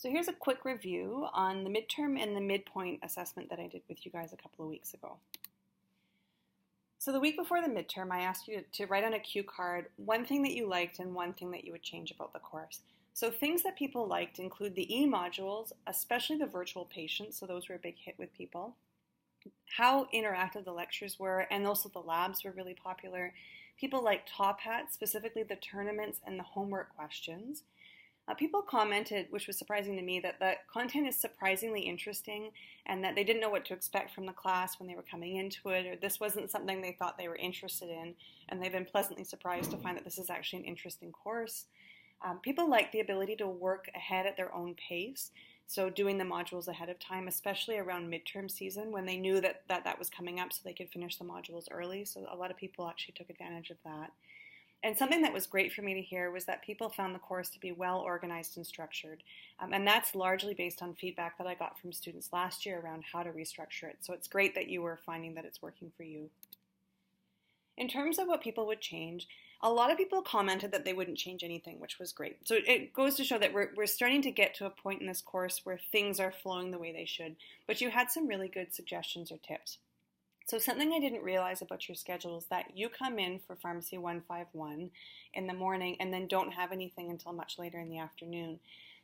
So here's a quick review on the midterm and the midpoint assessment that I did with you guys a couple of weeks ago. So the week before the midterm, I asked you to write on a cue card one thing that you liked and one thing that you would change about the course. So things that people liked include the e-modules, especially the virtual patients, so those were a big hit with people, how interactive the lectures were, and also the labs were really popular. People liked Top Hat, specifically the tournaments and the homework questions. People commented, which was surprising to me, that the content is surprisingly interesting and that they didn't know what to expect from the class when they were coming into it, or this wasn't something they thought they were interested in, and they've been pleasantly surprised to find that this is actually an interesting course. People like the ability to work ahead at their own pace, so doing the modules ahead of time, especially around midterm season when they knew that was coming up so they could finish the modules early, so a lot of people actually took advantage of that. And something that was great for me to hear was that people found the course to be well organized and structured. And that's largely based on feedback that I got from students last year around how to restructure it. So it's great that you were finding that it's working for you. In terms of what people would change, a lot of people commented that they wouldn't change anything, which was great. So it goes to show that we're starting to get to a point in this course where things are flowing the way they should. But you had some really good suggestions or tips. So something I didn't realize about your schedule is that you come in for Pharmacy 151 in the morning and then don't have anything until much later in the afternoon.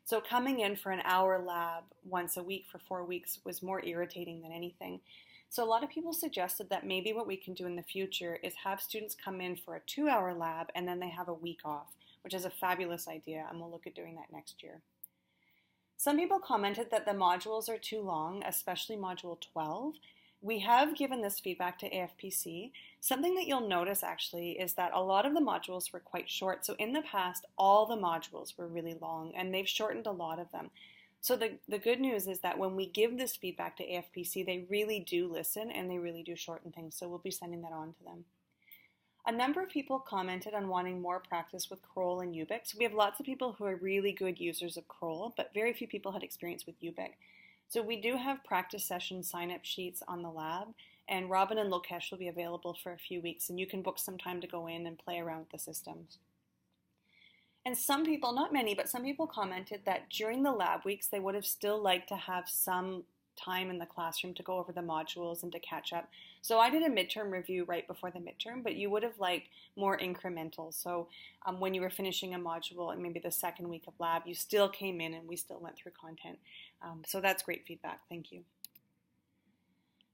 So coming in for an hour lab once a week for 4 weeks was more irritating than anything. So a lot of people suggested that maybe what we can do in the future is have students come in for a 2-hour lab and then they have a week off, which is a fabulous idea, and we'll look at doing that next year. Some people commented that the modules are too long, especially Module 12. We have given this feedback to AFPC. Something that you'll notice actually is that a lot of the modules were quite short. So in the past, all the modules were really long and they've shortened a lot of them. So the good news is that when we give this feedback to AFPC, they really do listen and they really do shorten things. So we'll be sending that on to them. A number of people commented on wanting more practice with Kroll and Ubic. So we have lots of people who are really good users of Kroll, but very few people had experience with Ubic. So we do have practice session sign-up sheets on the lab, and Robin and Lokesh will be available for a few weeks, and you can book some time to go in and play around with the systems. And some people, not many, but some people commented that during the lab weeks, they would have still liked to have some time in the classroom to go over the modules and to catch up. So I did a midterm review right before the midterm, but you would have liked more incremental. So when you were finishing a module and maybe the second week of lab, you still came in and we still went through content. So that's great feedback. Thank you.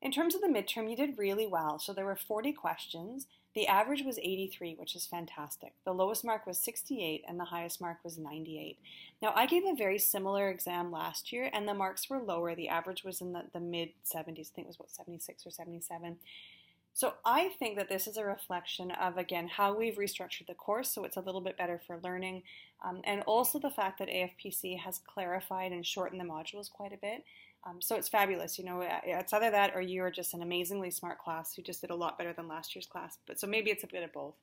In terms of the midterm, you did really well. So there were 40 questions. The average was 83, which is fantastic. The lowest mark was 68 and the highest mark was 98. Now, I gave a very similar exam last year and the marks were lower. The average was in the mid-70s. I think it was about 76 or 77. So I think that this is a reflection of, again, how we've restructured the course so it's a little bit better for learning, and also the fact that AFPC has clarified and shortened the modules quite a bit. So it's fabulous. You know, it's either that or you're just an amazingly smart class who just did a lot better than last year's class. But so maybe it's a bit of both.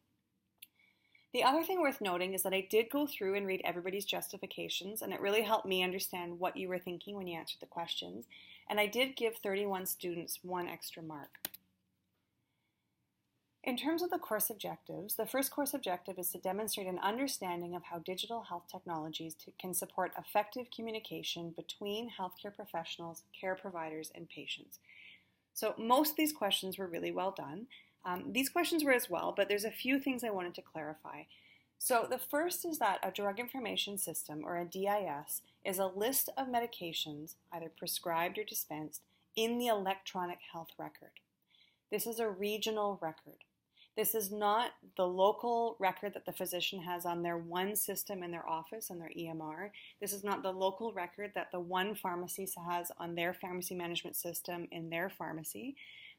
The other thing worth noting is that I did go through and read everybody's justifications, and it really helped me understand what you were thinking when you answered the questions. And I did give 31 students 1 extra mark. In terms of the course objectives, the first course objective is to demonstrate an understanding of how digital health technologies can support effective communication between healthcare professionals, care providers, and patients. So most of these questions were really well done. These questions were as well, but there's a few things I wanted to clarify. So the first is that a drug information system, or a DIS, is a list of medications, either prescribed or dispensed, in the electronic health record. This is a regional record. This is not the local record that the physician has on their one system in their office and their EMR. This is not the local record that the one pharmacy has on their pharmacy management system in their pharmacy.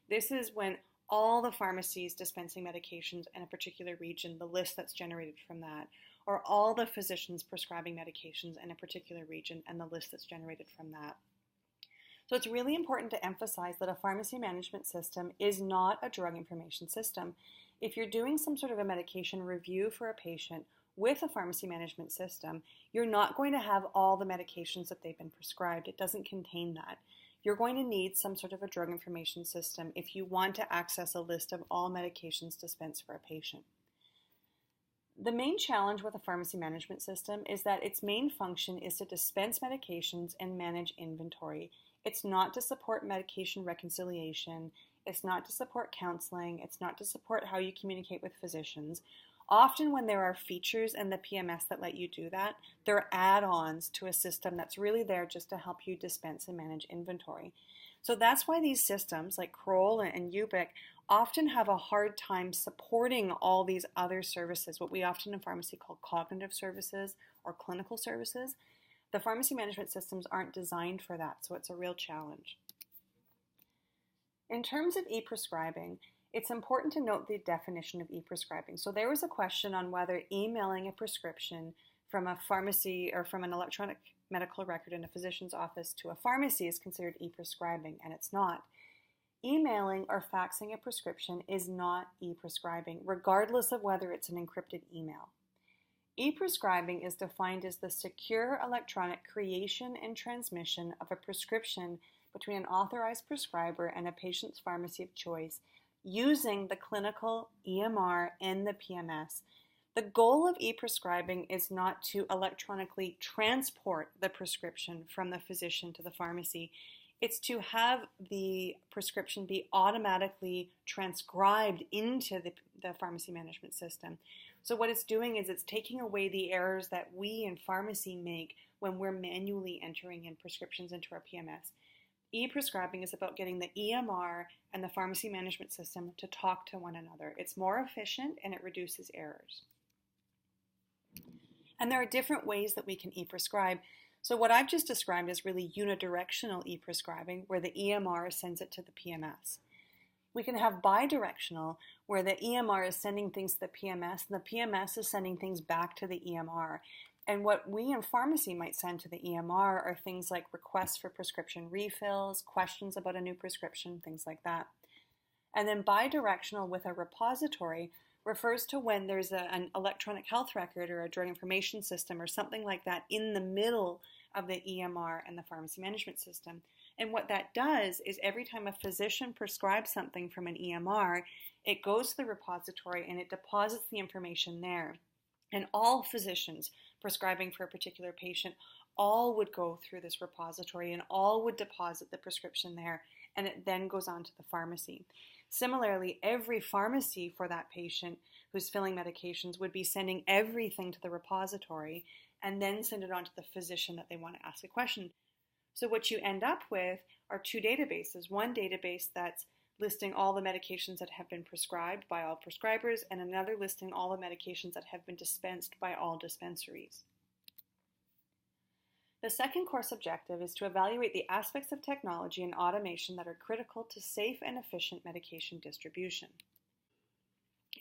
This is when all the pharmacies dispensing medications in a particular region, the list that's generated from that, or all the physicians prescribing medications in a particular region and the list that's generated from that. So it's really important to emphasize that a pharmacy management system is not a drug information system. If you're doing some sort of a medication review for a patient with a pharmacy management system, you're not going to have all the medications that they've been prescribed. It doesn't contain that. You're going to need some sort of a drug information system if you want to access a list of all medications dispensed for a patient. The main challenge with a pharmacy management system is that its main function is to dispense medications and manage inventory. It's not to support medication reconciliation. It's not to support counseling. It's not to support how you communicate with physicians. Often when there are features in the PMS that let you do that, they're add-ons to a system that's really there just to help you dispense and manage inventory. So that's why these systems like Kroll and Ubic often have a hard time supporting all these other services, what we often in pharmacy call cognitive services or clinical services. The pharmacy management systems aren't designed for that, so it's a real challenge. In terms of e-prescribing, it's important to note the definition of e-prescribing. So there was a question on whether emailing a prescription from a pharmacy or from an electronic medical record in a physician's office to a pharmacy is considered e-prescribing, and it's not. Emailing or faxing a prescription is not e-prescribing, regardless of whether it's an encrypted email. E-prescribing is defined as the secure electronic creation and transmission of a prescription between an authorized prescriber and a patient's pharmacy of choice using the clinical EMR and the PMS. The goal of e-prescribing is not to electronically transport the prescription from the physician to the pharmacy. It's to have the prescription be automatically transcribed into the pharmacy management system. So what it's doing is it's taking away the errors that we in pharmacy make when we're manually entering in prescriptions into our PMS. E-prescribing is about getting the EMR and the pharmacy management system to talk to one another. It's more efficient and it reduces errors. And there are different ways that we can e-prescribe. So what I've just described is really unidirectional e-prescribing, where the EMR sends it to the PMS. We can have bidirectional, where the EMR is sending things to the PMS, and the PMS is sending things back to the EMR. And what we in pharmacy might send to the EMR are things like requests for prescription refills, questions about a new prescription, things like that. And then bidirectional with a repository refers to when there's an electronic health record or a drug information system or something like that in the middle of the EMR and the pharmacy management system. And what that does is every time a physician prescribes something from an EMR, it goes to the repository and it deposits the information there. And all physicians prescribing for a particular patient all would go through this repository and all would deposit the prescription there, and it then goes on to the pharmacy. Similarly, every pharmacy for that patient who's filling medications would be sending everything to the repository and then send it on to the physician that they want to ask a question. So what you end up with are two databases. One database that's listing all the medications that have been prescribed by all prescribers, and another listing all the medications that have been dispensed by all dispensaries. The second course objective is to evaluate the aspects of technology and automation that are critical to safe and efficient medication distribution.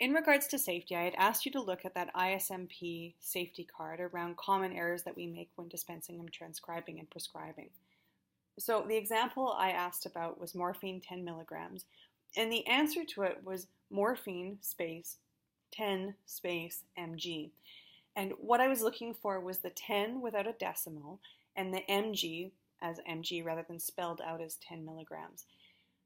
In regards to safety, I had asked you to look at that ISMP safety card around common errors that we make when dispensing and transcribing and prescribing. So the example I asked about was morphine 10 milligrams, and the answer to it was morphine space 10 space mg. And what I was looking for was the 10 without a decimal and the mg as mg rather than spelled out as 10 milligrams.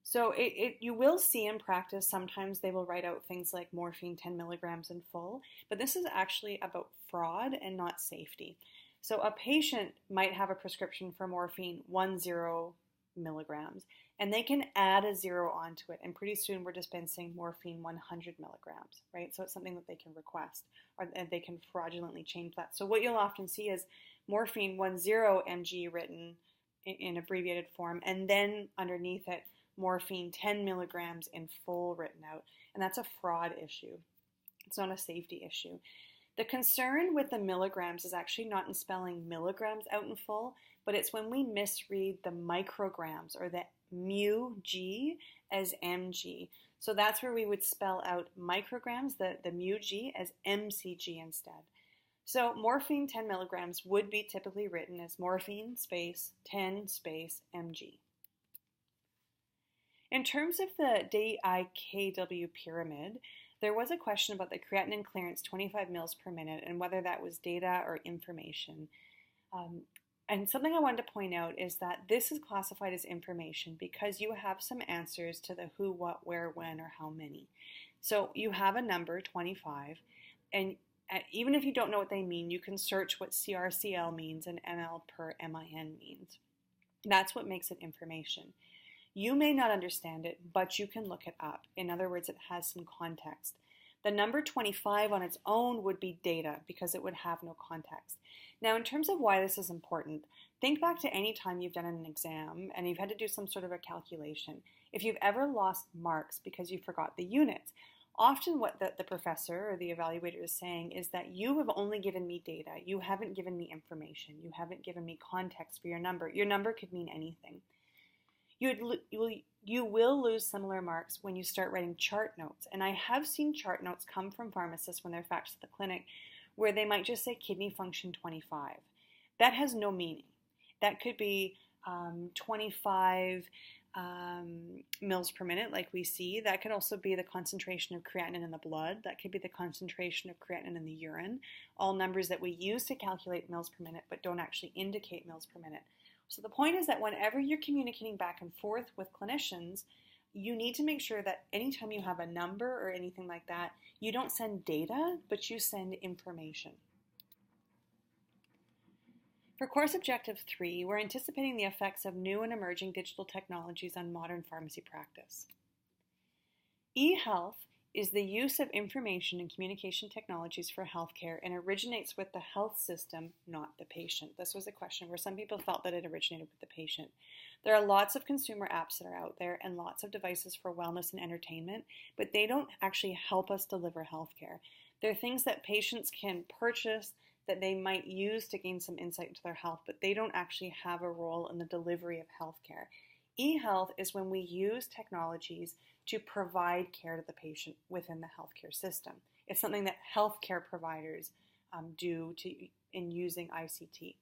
So you will see in practice sometimes they will write out things like morphine 10 milligrams in full, but this is actually about fraud and not safety. So a patient might have a prescription for morphine 10 milligrams, and they can add a 0 onto it, and pretty soon we're dispensing morphine 100 milligrams, right? So it's something that they can request, or they can fraudulently change that. So what you'll often see is morphine 10 mg written in abbreviated form, and then underneath it, morphine 10 milligrams in full written out, and that's a fraud issue. It's not a safety issue. The concern with the milligrams is actually not in spelling milligrams out in full, but it's when we misread the micrograms or the mu-g as mg. So that's where we would spell out micrograms, the mu-g, as mcg instead. So morphine 10 milligrams would be typically written as morphine space 10 space mg. In terms of the DIKW pyramid, there was a question about the creatinine clearance 25 mils per minute and whether that was data or information. And something I wanted to point out is that this is classified as information because you have some answers to the who, what, where, when, or how many. So you have a number, 25, and even if you don't know what they mean, you can search what CRCL means and ML per MIN means. That's what makes it information. You may not understand it, but you can look it up. In other words, it has some context. The number 25 on its own would be data because it would have no context. Now, in terms of why this is important, think back to any time you've done an exam and you've had to do some sort of a calculation. If you've ever lost marks because you forgot the units, often what the professor or the evaluator is saying is that you have only given me data. You haven't given me information. You haven't given me context for your number. Your number could mean anything. You will lose similar marks when you start writing chart notes. And I have seen chart notes come from pharmacists when they're faxed to the clinic where they might just say kidney function 25. That has no meaning. That could be 25 mils per minute like we see. That could also be the concentration of creatinine in the blood. That could be the concentration of creatinine in the urine. All numbers that we use to calculate mils per minute but don't actually indicate mils per minute. So the point is that whenever you're communicating back and forth with clinicians, you need to make sure that anytime you have a number or anything like that, you don't send data, but you send information. For course objective 3, we're anticipating the effects of new and emerging digital technologies on modern pharmacy practice. E-health is the use of information and communication technologies for healthcare and originates with the health system, not the patient. This was a question where some people felt that it originated with the patient. There are lots of consumer apps that are out there and lots of devices for wellness and entertainment, but they don't actually help us deliver healthcare. They're things that patients can purchase that they might use to gain some insight into their health, but they don't actually have a role in the delivery of healthcare. E-health is when we use technologies to provide care to the patient within the healthcare system. It's something that healthcare providers do in using ICT.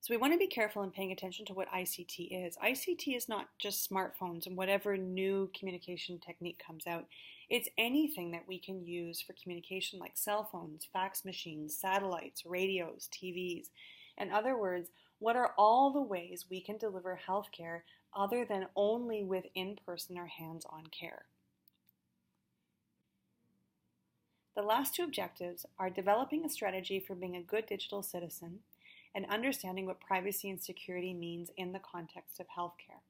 So we want to be careful in paying attention to what ICT is. ICT is not just smartphones and whatever new communication technique comes out. It's anything that we can use for communication like cell phones, fax machines, satellites, radios, TVs. In other words, what are all the ways we can deliver healthcare other than only with in-person or hands-on care? The last two objectives are developing a strategy for being a good digital citizen and understanding what privacy and security means in the context of healthcare.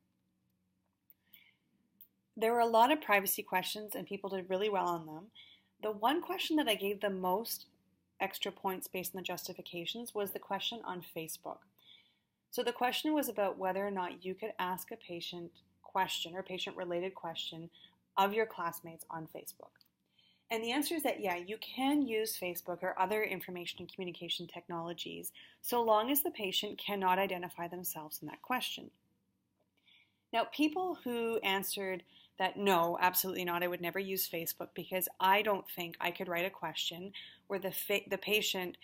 There were a lot of privacy questions and people did really well on them. The one question that I gave the most extra points based on the justifications was the question on Facebook. So the question was about whether or not you could ask a patient question or patient-related question of your classmates on Facebook. And the answer is that, yeah, you can use Facebook or other information and communication technologies so long as the patient cannot identify themselves in that question. Now, people who answered that no, absolutely not, I would never use Facebook because I don't think I could write a question where the patient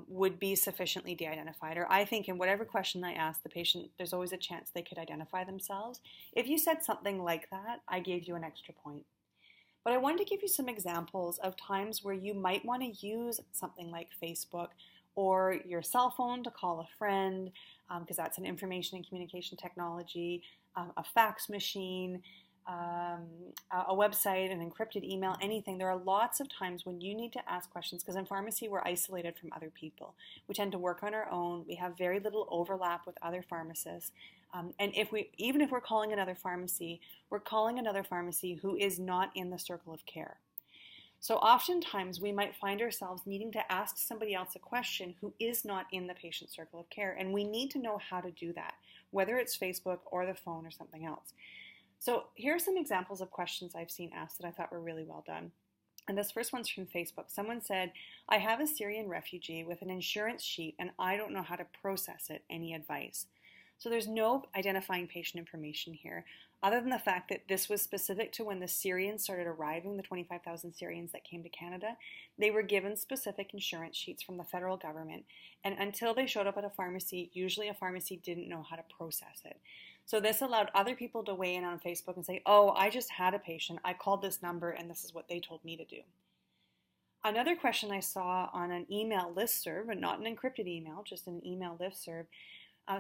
would be sufficiently de-identified, or I think in whatever question I ask the patient, there's always a chance they could identify themselves. If you said something like that, I gave you an extra point. But I wanted to give you some examples of times where you might want to use something like Facebook or your cell phone to call a friend, because that's an information and communication technology, a fax machine, a website, an encrypted email, anything. There are lots of times when you need to ask questions because in pharmacy we're isolated from other people. We tend to work on our own. We have very little overlap with other pharmacists. And even if we're calling another pharmacy, we're calling another pharmacy who is not in the circle of care. So oftentimes we might find ourselves needing to ask somebody else a question who is not in the patient circle of care. And we need to know how to do that, whether it's Facebook or the phone or something else. So here are some examples of questions I've seen asked that I thought were really well done. And this first one's from Facebook. Someone said, I have a Syrian refugee with an insurance sheet and I don't know how to process it. Any advice? So there's no identifying patient information here, other than the fact that this was specific to when the Syrians started arriving, the 25,000 Syrians that came to Canada. They were given specific insurance sheets from the federal government, and until they showed up at a pharmacy, usually a pharmacy didn't know how to process it. So this allowed other people to weigh in on Facebook and say, oh, I just had a patient, I called this number, and this is what they told me to do. Another question I saw on an email listserv, and not an encrypted email, just an email listserv,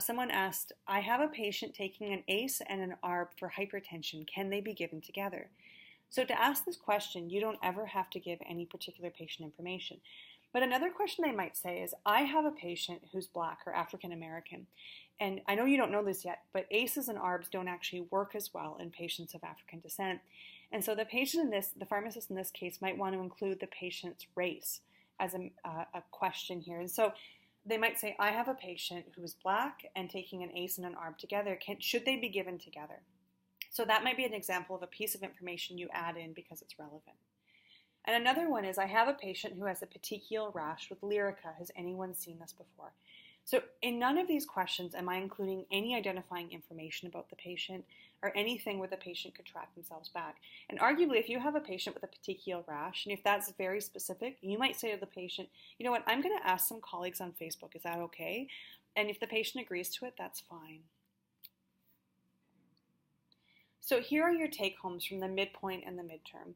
someone asked, I have a patient taking an ACE and an ARB for hypertension. Can they be given together? So to ask this question, you don't ever have to give any particular patient information. But another question they might say is, I have a patient who's Black or African American, and I know you don't know this yet, but ACEs and ARBs don't actually work as well in patients of African descent. And so the pharmacist in this case might want to include the patient's race as a question here. And so they might say, I have a patient who is Black and taking an ACE and an ARB together. Should they be given together? So that might be an example of a piece of information you add in because it's relevant. And another one is, I have a patient who has a petechial rash with Lyrica. Has anyone seen this before? So in none of these questions am I including any identifying information about the patient or anything where the patient could track themselves back. And arguably, if you have a patient with a petechial rash, and if that's very specific, you might say to the patient, you know what, I'm going to ask some colleagues on Facebook, is that okay? And if the patient agrees to it, that's fine. So here are your take-homes from the midpoint and the midterm.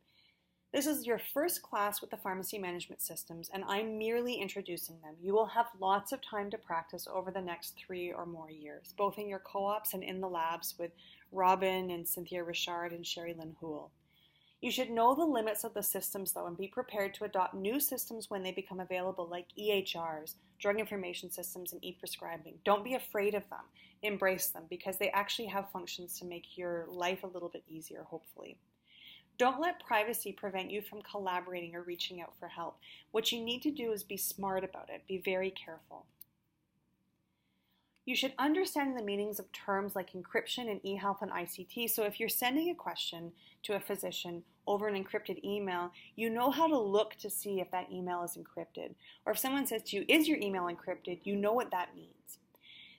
This is your first class with the pharmacy management systems, and I'm merely introducing them. You will have lots of time to practice over the next 3 or more years, both in your co-ops and in the labs with Robin and Cynthia Richard and Sherry Lynn Houle. You should know the limits of the systems, though, and be prepared to adopt new systems when they become available, like EHRs, drug information systems, and e-prescribing. Don't be afraid of them. Embrace them, because they actually have functions to make your life a little bit easier, hopefully. Don't let privacy prevent you from collaborating or reaching out for help. What you need to do is be smart about it. Be very careful. You should understand the meanings of terms like encryption and eHealth and ICT. So if you're sending a question to a physician over an encrypted email, you know how to look to see if that email is encrypted. Or if someone says to you, is your email encrypted? You know what that means.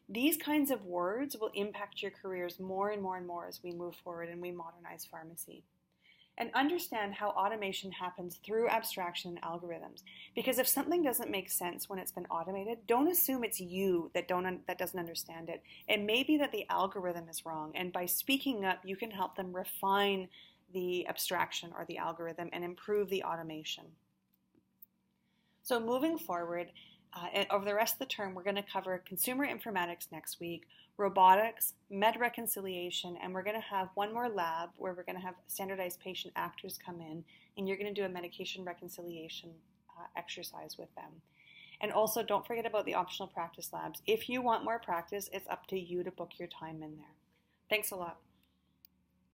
These kinds of words will impact your careers more and more and more as we move forward and we modernize pharmacy. And understand how automation happens through abstraction and algorithms. Because if something doesn't make sense when it's been automated, don't assume it's you that doesn't understand it. It may be that the algorithm is wrong, and by speaking up, you can help them refine the abstraction or the algorithm and improve the automation. So moving forward, over the rest of the term, we're going to cover consumer informatics next week, robotics, med reconciliation, and we're going to have one more lab where we're going to have standardized patient actors come in, and you're going to do a medication reconciliation exercise with them. And also, don't forget about the optional practice labs. If you want more practice, it's up to you to book your time in there. Thanks a lot.